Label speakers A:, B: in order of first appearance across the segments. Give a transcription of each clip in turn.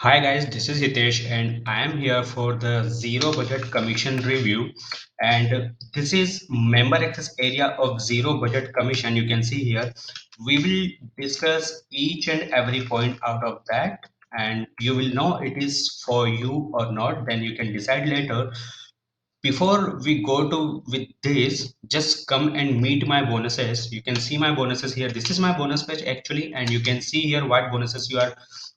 A: Hi guys, this is Hitesh and I am here for the zero budget commission review, and this is member access area of zero budget commission. You can see here we will discuss each and every point out of that, and you will know it is for you or not, then you can decide later. Before we go to with this, just come and meet my bonuses. You can see my bonuses here. This is my bonus page actually, and you can see here what bonuses you are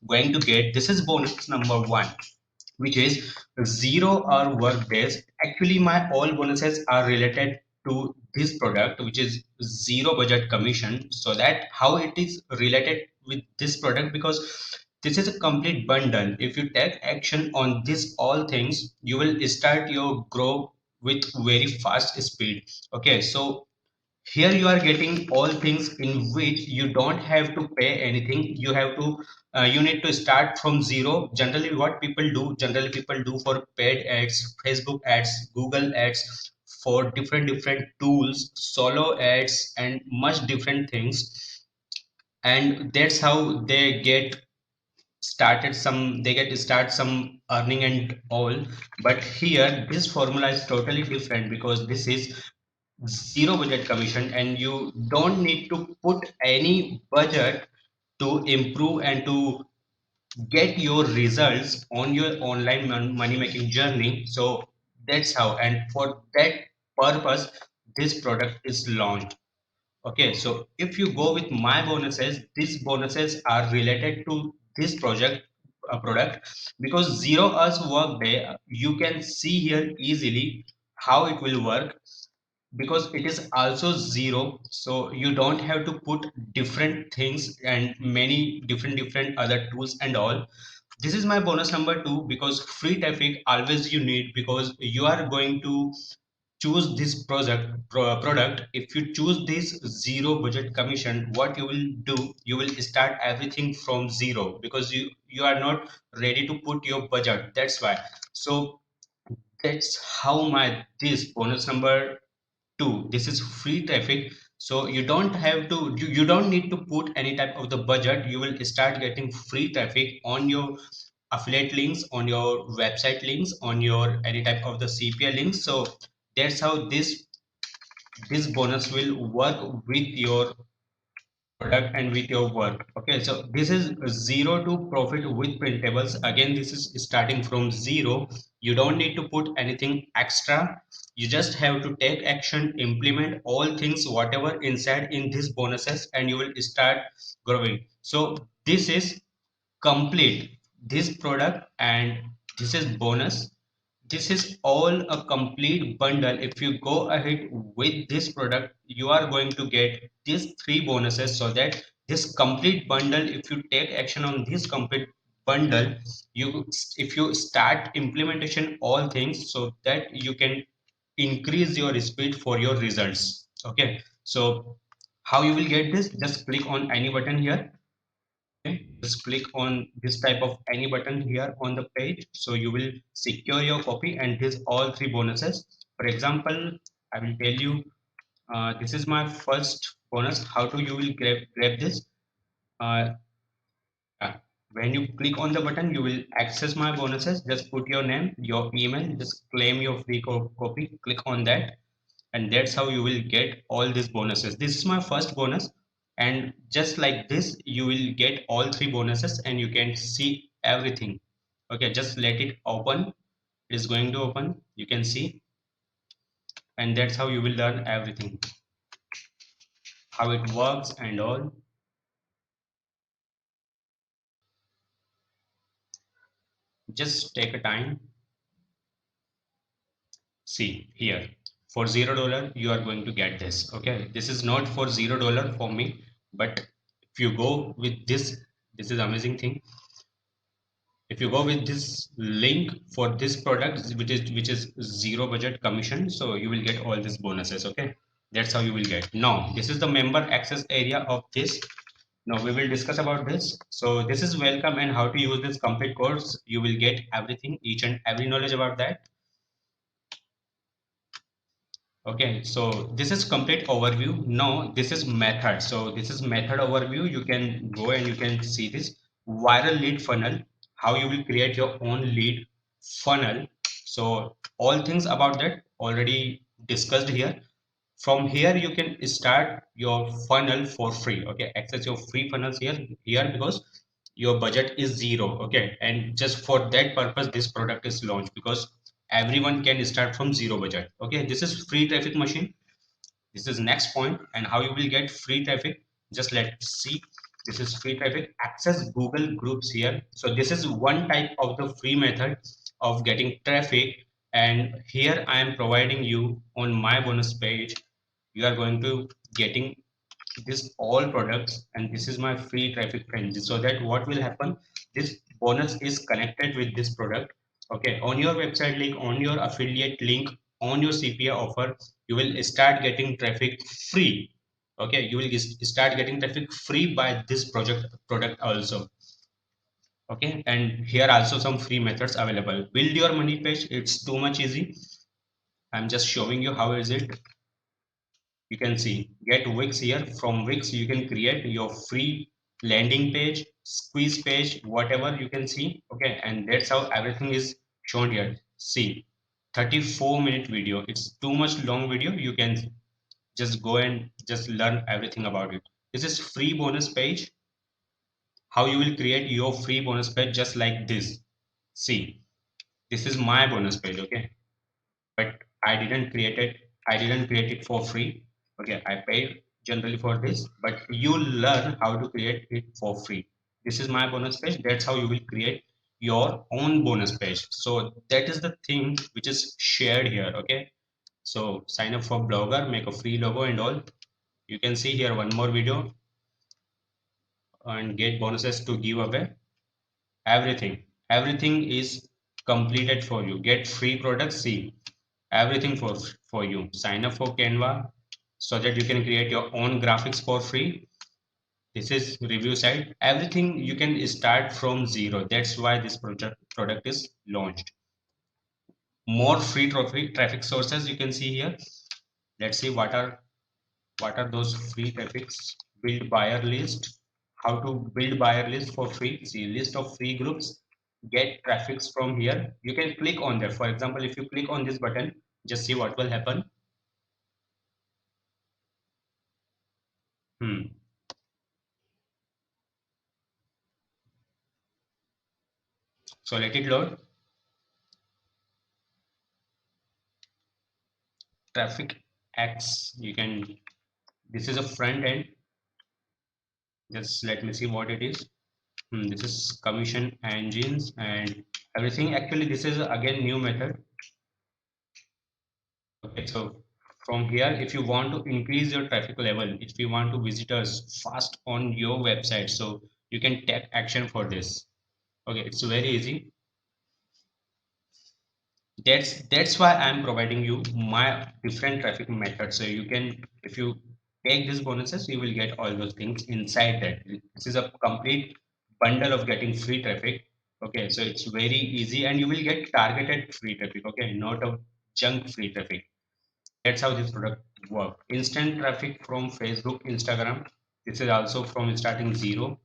A: going to get. This is bonus number one, which is 0 hour work days. Actually, my all bonuses are related to this product, which is zero budget commission. So that how it is related with this product, because this is a complete bundle. If you take action on this all things, you will start your grow with very fast speed. Okay, so here you are getting all things in which you don't have to pay anything. You have to you need to start from zero. Generally what people do, generally people do for paid ads, Facebook ads, Google ads, for different tools, solo ads and much different things, and that's how they get start some earning and all. But here this formula is totally different, because this is zero budget commission and you don't need to put any budget to improve and to get your results on your online money making journey. So that's how, and for that purpose this product is launched. Okay, so if you go with my bonuses, these bonuses are related to this project product, because 0 hours work day, you can see here easily how it will work, because it is also zero. So you don't have to put different things and many different other tools and all. This is my bonus number two, because free traffic always you need, because you are going to choose this product. If you choose this zero budget commission, what you will do, you will start everything from zero, because you are not ready to put your budget. That's why. So that's how my this bonus number two, this is free traffic. So you don't have to you don't need to put any type of the budget. You will start getting free traffic on your affiliate links, on your website links, on your any type of the CPA links. So that's how this bonus will work with your product and with your work. Okay, so this is zero to profit with printables. Again, this is starting from zero. You don't need to put anything extra. You just have to take action, implement all things whatever inside in these bonuses, and you will start growing. So this is complete this product, and this is bonus. This is all a complete bundle. If you go ahead with this product, you are going to get these three bonuses. So that this complete bundle, if you take action on this complete bundle, you if you start implementation all things, so that you can increase your speed for your results. Okay, so how you will get this, just click on any button here. Okay, just click on this type of any button here on the page, so you will secure your copy and this all three bonuses. For example, I will tell you, this is my first bonus. How to you will grab this, uh, uh, when you click on the button, you will access my bonuses. Just put your name, your email, just claim your free copy, click on that, and that's how you will get all these bonuses. This is my first bonus, and just like this you will get all three bonuses and you can see everything. Okay, just let it open. It is going to open, you can see, and that's how you will learn everything, how it works and all. Just take a time. See here, for $0 you are going to get this. Okay, this is not for $0 for me, but if you go with this is amazing thing. If you go with this link for this product, which is zero budget commission, so you will get all these bonuses. Okay, that's how you will get. Now this is the member access area of this. Now we will discuss about this. So this is welcome and how to use this complete course. You will get everything, each and every knowledge about that. Okay, so this is complete overview. Now this is method. So this is method overview. You can go and you can see this viral lead funnel. how you will create your own lead funnel. So all things about that already discussed here. From here you can start your funnel for free. Okay, access your free funnels here because your budget is zero. Okay, and just for that purpose this product is launched, because everyone can start from zero budget. Okay, this is free traffic machine. This is next point. And how you will get free traffic, just let's see. This is free traffic, access Google groups here. So this is one type of the free method of getting traffic. And here I am providing you on my bonus page, you are going to getting this all products, and this is my free traffic frenzy. So that what will happen, this bonus is connected with this product. Okay, on your website link, on your affiliate link, on your CPA offer, you will start getting traffic free. Okay, you will start getting traffic free by this project product also. Okay, and here also some free methods available. Build your money page, it's too much easy. I'm just showing you how is it. You can see get Wix here. From Wix you can create your free landing page, squeeze page, whatever you can see. Okay, and that's how everything is shown here. See, 34-minute video, it's too much long video. You can just go and just learn everything about it. This is free bonus page. How you will create your free bonus page, just like this. See, this is my bonus page. Okay, but I didn't create it for free. Okay, I paid generally for this, but you learn how to create it for free. This is my bonus page. That's how you will create your own bonus page. So that is the thing which is shared here. Okay, so sign up for Blogger, make a free logo and all. You can see here one more video and get bonuses to give away. Everything is completed for you. Get free products. See, everything for you. Sign up for Canva so that you can create your own graphics for free. This is review site. Everything you can start from zero. That's why this product is launched. More free traffic sources you can see here. Let's see what are those free traffics. Build buyer list. How to build buyer list for free. See, list of free groups. Get traffics from here. You can click on that. For example, if you click on this button, just see what will happen. Hmm. So let it load. Traffic X. You can. This is a front end. Just let me see what it is. This is commission engines and everything. Actually, this is again new method. Okay, so from here, if you want to increase your traffic level, if you want to visitors fast on your website, so you can take action for this. Okay, it's very easy. That's why I'm providing you my different traffic methods. So you can, if you take these bonuses, you will get all those things inside that. This is a complete bundle of getting free traffic. Okay, so it's very easy and you will get targeted free traffic. Okay, not a junk free traffic. That's how this product work. Instant traffic from Facebook, Instagram. This is also from starting zero.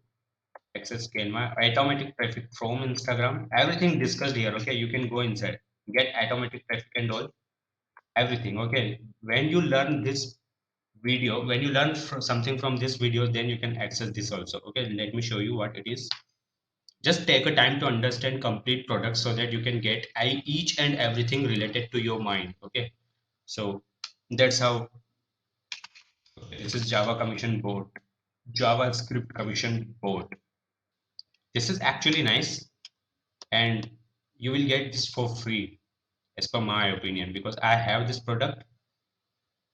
A: Access Canva, automatic traffic from Instagram, everything discussed here. Okay, you can go inside, get automatic traffic and all, everything. Okay, when you learn this video, when you learn something from this video, then you can access this also. Okay, let me show you what it is. Just take a time to understand complete products so that you can get each and everything related to your mind. Okay, so that's how. Okay, this is Java Commission Board, JavaScript Commission Board. This is actually nice, and you will get this for free as per my opinion, because I have this product.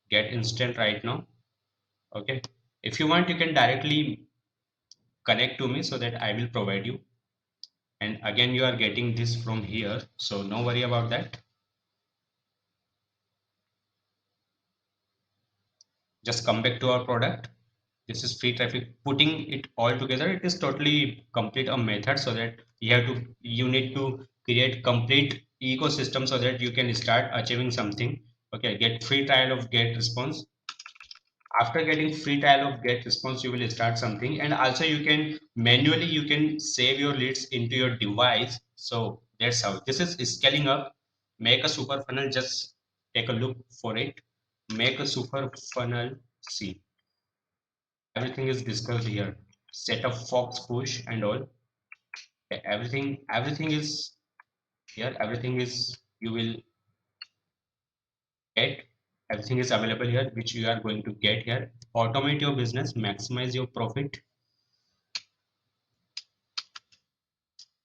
A: Get instant right now. Okay, if you want you can directly connect to me so that I will provide you. And again you are getting this from here, so no worry about that. Just come back to our product. This is free traffic. Putting it all together, it is totally complete a method, so that you need to create complete ecosystem so that you can start achieving something. Okay, get free trial of Get Response. After getting free trial of get response, you will start something, and also you can manually you can save your leads into your device. So that's how this is scaling up. Make a super funnel, just take a look for it. Make a super funnel. See, everything is discussed here. Set up fox push and all. Everything is here. Everything is you will get. Everything is available here, which you are going to get here. Automate your business, maximize your profit.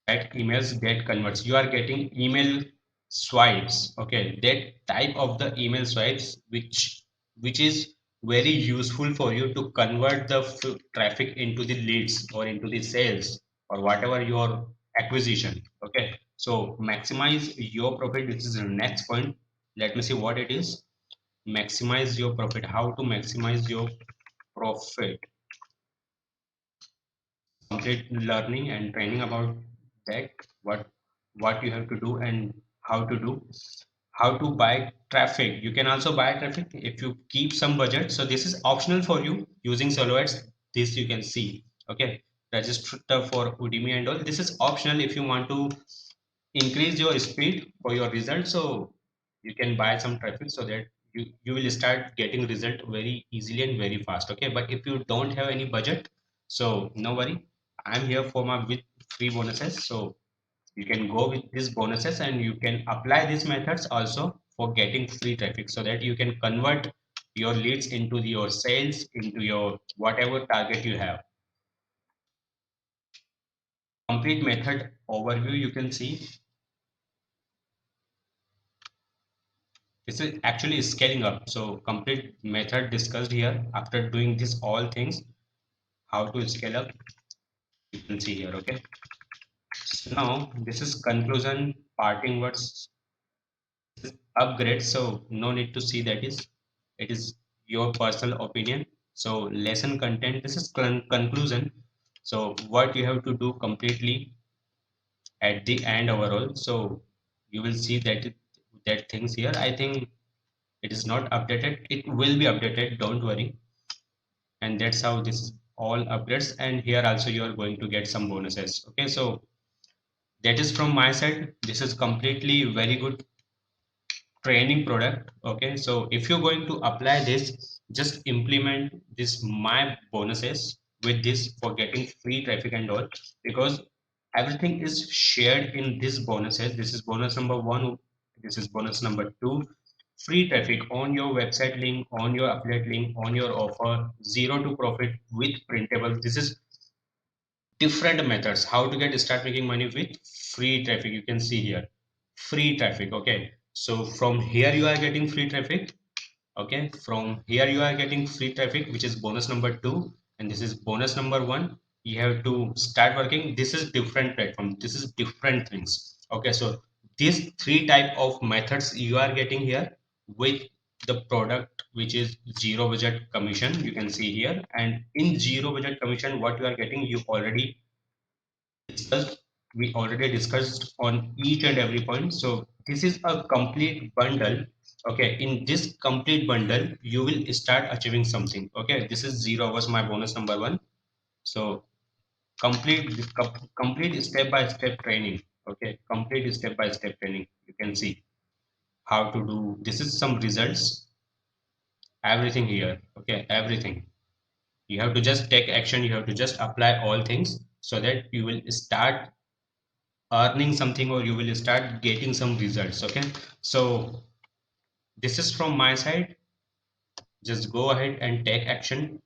A: That emails get converts, you are getting email swipes. Okay, that type of the email swipes which is very useful for you to convert the traffic into the leads or into the sales or whatever your acquisition. Okay, so maximize your profit, this is the next point. Let me see what it is. Maximize your profit, how to maximize your profit. Complete learning and training about that, what you have to do and how to do. How to buy traffic, you can also buy traffic if you keep some budget. So this is optional for you using solo ads. This you can see. Okay, register for Udemy and all, this is optional if you want to increase your speed for your result. So you can buy some traffic so that you will start getting result very easily and very fast. Okay, but if you don't have any budget, so no worry, I'm here for my with free bonuses. So you can go with these bonuses and you can apply these methods also for getting free traffic so that you can convert your leads into your sales, into your whatever target you have. Complete method overview, you can see this is actually scaling up. So complete method discussed here. After doing this all things, how to scale up, you can see here. Okay, so now this is conclusion, parting words. Upgrade, so no need to see that is, it is your personal opinion. So lesson content, this is conclusion. So what you have to do completely at the end overall. So you will see that that things here, I think it is not updated, it will be updated, don't worry. And that's how this is all upgrades, and here also you are going to get some bonuses. Okay, so that is from my side. This is completely very good training product. Okay, so if you're going to apply this, just implement this my bonuses with this for getting free traffic and all, because everything is shared in this bonuses. This is bonus number one, this is bonus number two. Free traffic on your website link, on your affiliate link, on your offer, zero to profit with printable. This is different methods how to get start making money with free traffic. You can see here free traffic. Okay, so from here you are getting free traffic. Okay, from here you are getting free traffic, which is bonus number two, and this is bonus number one. You have to start working. This is different platform, this is different things. Okay, so these three type of methods you are getting here with the product which is zero budget commission. You can see here, and in zero budget commission what you are getting, you already discussed, we already discussed on each and every point. So this is a complete bundle. Okay, in this complete bundle you will start achieving something. Okay, this is zero was my bonus number one. So complete this complete step by step training. Okay, complete step by step training, you can see how to do. This is some results, everything here. Okay, everything, you have to just take action, you have to just apply all things so that you will start earning something or you will start getting some results. Okay, so this is from my side. Just go ahead and take action.